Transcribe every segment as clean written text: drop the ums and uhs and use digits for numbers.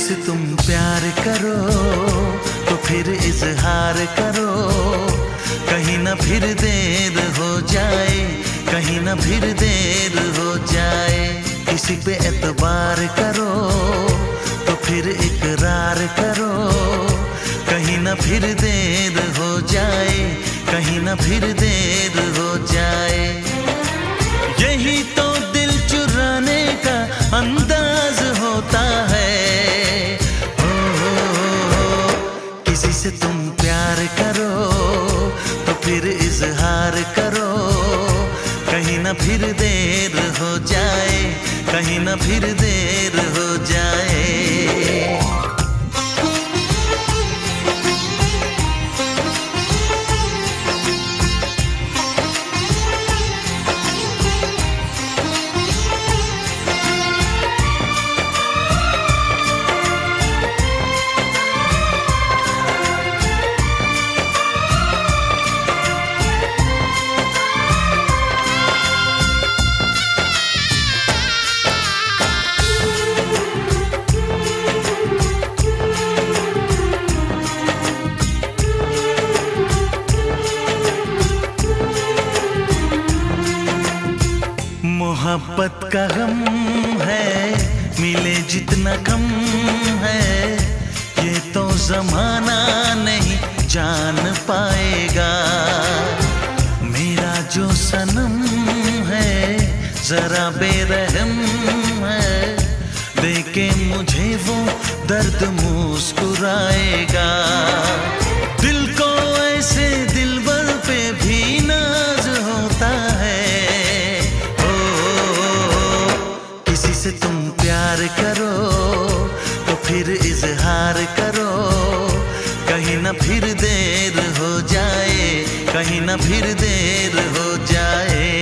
से तुम प्यार करो तो फिर इजहार करो, कहीं ना फिर देर हो जाए, कहीं ना फिर देर हो जाए। किसी पे एतबार करो तो फिर इकरार करो, कहीं ना फिर देर हो जाए, कहीं ना फिर देर हो जाए। यही तो दिल चुराने का अंदाज होता है। किसी से तुम प्यार करो तो फिर इजहार करो, कहीं ना फिर देर हो जाए, कहीं ना फिर देर हो जाए। मोहब्बत का गम है, मिले जितना कम है, ये तो जमाना नहीं जान पाएगा। मेरा जो सनम है जरा बेरहम है, देके मुझे वो दर्द मुस्कुराएगा। दिल को ऐसे दिलबर पे भी नाज होता है। से तुम प्यार करो तो फिर इजहार करो, कहीं ना फिर देर हो जाए, कहीं ना फिर देर हो जाए।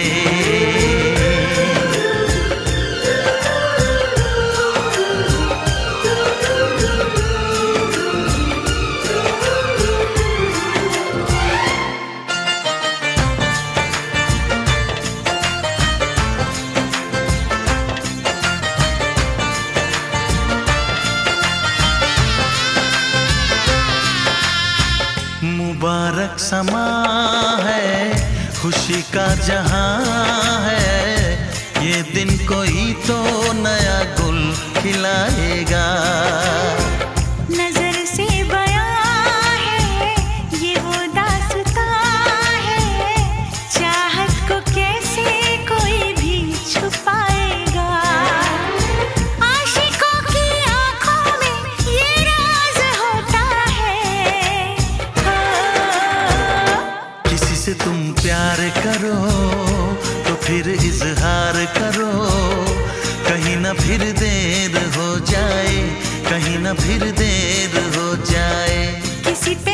मुबारक समा है, खुशी का जहां है, ये दिन कोई तो नया गुल खिलाएगा। नजर से बयां है ये वो दास्तां है, चाहत को कैसे कोई भी छुपाएगा। आशिकों की आंखों में ये राज होता है। किसी से तुम प्यार करो तो फिर इजहार करो, कहीं ना फिर देर हो जाए, कहीं ना फिर देर हो जाए। किसी पे